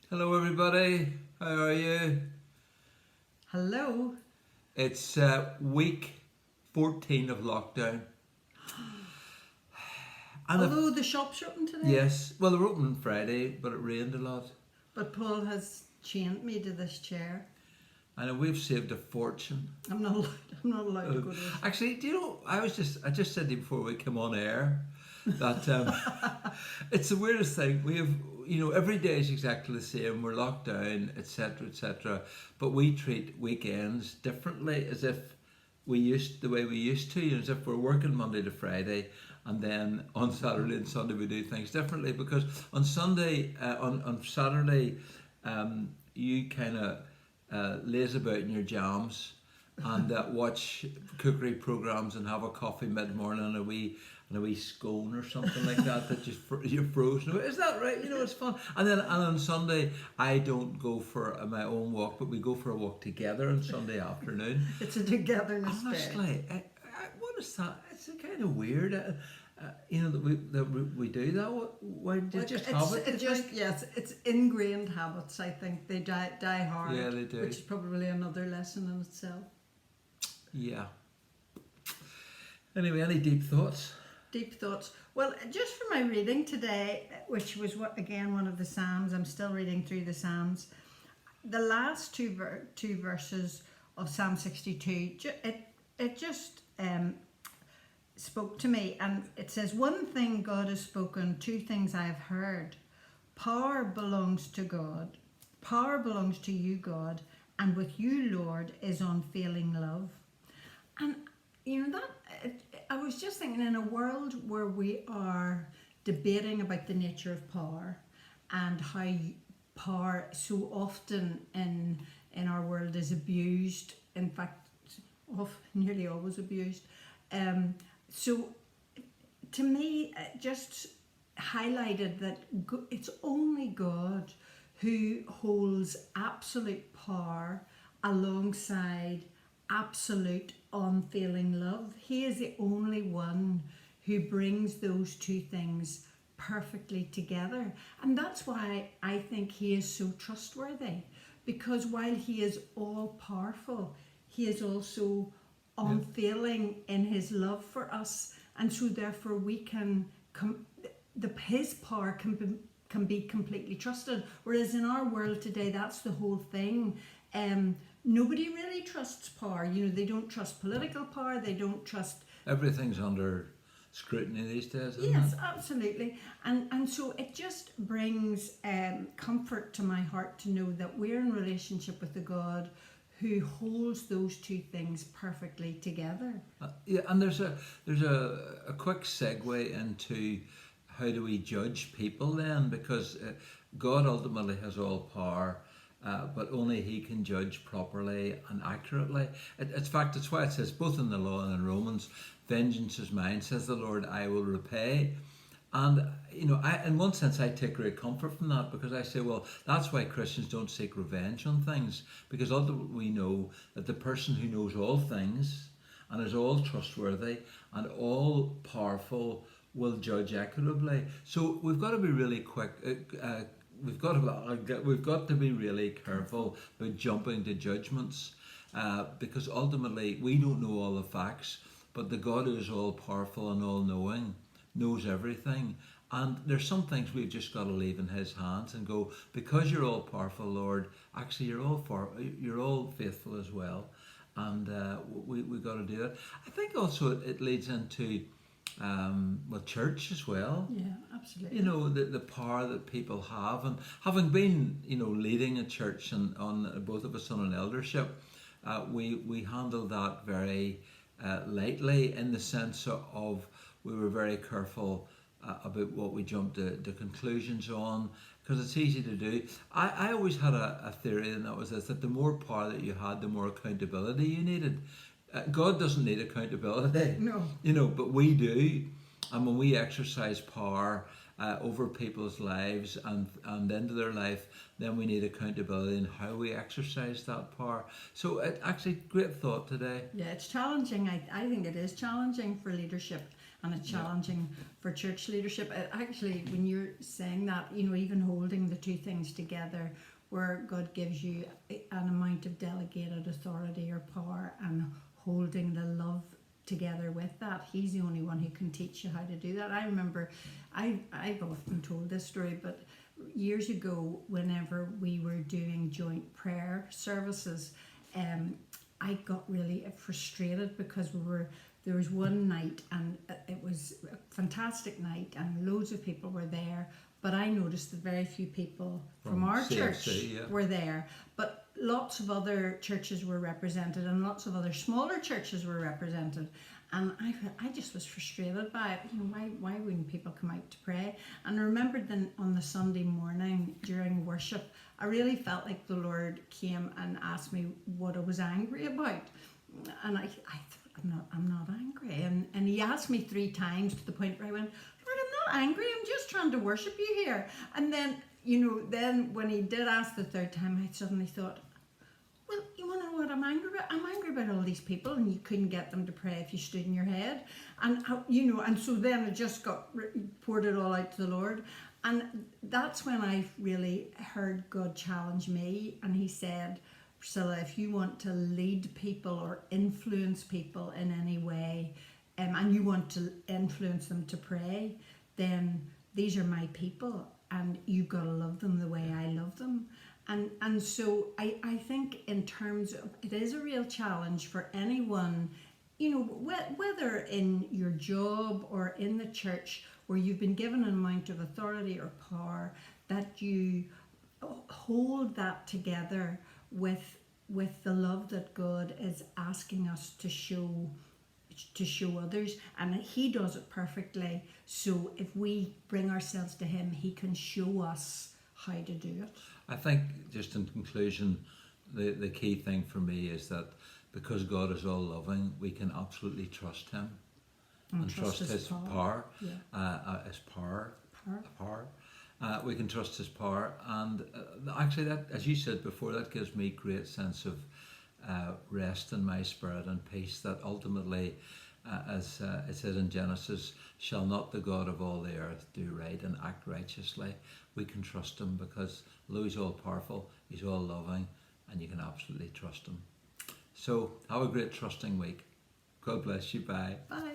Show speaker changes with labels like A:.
A: Hello, everybody. How are you?
B: Hello.
A: It's week 14 of lockdown. And
B: Although the shop's open today,
A: yes, well, they were open Friday, but it rained a lot.
B: but Paul has chained me to this chair.
A: I know we've saved a fortune.
B: I'm not allowed, I'm not allowed to go to this.
A: Actually, do you know, I just said to you before we came on air that it's the weirdest thing. We have, every day is exactly the same. We're locked down, etc., etc. But we treat weekends differently, as if the way we used to, as if we're working Monday to Friday, and then on Saturday and Sunday we do things differently. Because on Saturday, you kind of laze about in your jams and watch cookery programs and have a coffee mid morning and a wee scone or something like that you're frozen. Is that right? It's fun. And on Sunday I don't go for my own walk, but we go for a walk together on Sunday afternoon.
B: It's a togetherness day.
A: Honestly, what is that? It's kind of weird. That we do that. Why did you just have it?
B: Yes, it's ingrained habits. I think they die hard.
A: Yeah, they do.
B: Which is probably another lesson in itself.
A: Yeah. Anyway, any deep thoughts?
B: Deep thoughts. Well, just for my reading today, which was one of the Psalms. I'm still reading through the Psalms. The last two verses of Psalm 62. It just spoke to me, and it says, "One thing God has spoken, two things I have heard. Power belongs to God. Power belongs to you, God, and with you, Lord, is unfailing love." And I was just thinking, in a world where we are debating about the nature of power and how power so often in our world is abused, in fact, nearly always abused. So to me, it just highlighted that it's only God who holds absolute power alongside absolute unfailing love. He is the only one who brings those two things perfectly together. And that's why I think he is so trustworthy, because while he is all powerful, he is also unfailing in his love for us, and so therefore we can his power can be completely trusted. Whereas in our world today, that's the whole thing. Nobody really trusts power. They don't trust political power. They don't trust.
A: Everything's under scrutiny these days, isn't
B: Yes,
A: it?
B: absolutely. And so it just brings comfort to my heart to know that we're in relationship with the God who holds those two things perfectly together.
A: Yeah, and there's a quick segue into how do we judge people then, because God ultimately has all power, but only he can judge properly and accurately. In fact, it's why it says both in the law and in Romans, "Vengeance is mine, says the Lord, I will repay." And in one sense, I take great comfort from that, because I say, well, that's why Christians don't seek revenge on things, because ultimately we know that the person who knows all things and is all trustworthy and all powerful will judge equitably. So we've got to be really quick. We've got to be really careful about jumping to judgments, because ultimately we don't know all the facts, but the God who is all powerful and all knowing knows everything. And there's some things we've just got to leave in his hands and go, because you're all powerful, Lord, actually you're all faithful as well. And we've got to do it. I think also it leads into church as well.
B: Yeah, absolutely.
A: The power that people have, and having been leading a church and on both of us on an eldership, we handled that very lightly, in the sense of we were very careful about what we jumped to conclusions on, because it's easy to do. I always had a theory, and that was this, that the more power that you had, the more accountability you needed. God doesn't need accountability.
B: No.
A: But we do. And when we exercise power over people's lives and into their life, then we need accountability in how we exercise that power. So actually, great thought today.
B: Yeah, it's challenging. I think it is challenging for leadership and it's challenging for church leadership. Actually, when you're saying that, even holding the two things together, where God gives you an amount of delegated authority or power, and holding the love together with that, He's the only one who can teach you how to do that. I remember, I've often told this story, but years ago, whenever we were doing joint prayer services, I got really frustrated because there was one night, and it was a fantastic night and loads of people were there, but I noticed that very few people from our church were there, but lots of other churches were represented and lots of other smaller churches were represented. And I just was frustrated by it. Why wouldn't people come out to pray? And I remembered then on the Sunday morning during worship, I really felt like the Lord came and asked me what I was angry about. And I thought, I'm not angry. And He asked me 3 times to the point where I went, Lord, I'm not angry. I'm just trying to worship you here. And then, then when He did ask the 3rd time, I suddenly thought, well, you want to know what I'm angry about? I'm angry about all these people, and you couldn't get them to pray if you stood in your head. And, and so then I just poured it all out to the Lord. And that's when I really heard God challenge me. And He said, Priscilla, if you want to lead people or influence people in any way, and you want to influence them to pray, then these are my people, and you've got to love them the way I love them. And so I think in terms of, it is a real challenge for anyone, whether in your job or in the church where you've been given an amount of authority or power, that you hold that together with the love that God is asking us to show others, and He does it perfectly. So if we bring ourselves to Him, He can show us how to do it.
A: I think, just in conclusion, the key thing for me is that because God is all loving, we can absolutely trust Him and trust His power. His power. We can trust His power, and actually, that, as you said before, that gives me great sense of rest in my spirit and peace. That ultimately, as it says in Genesis, shall not the God of all the earth do right and act righteously? We can trust Him because although He's all powerful, He's all loving, and you can absolutely trust Him. So have a great trusting week. God bless you. Bye.
B: Bye.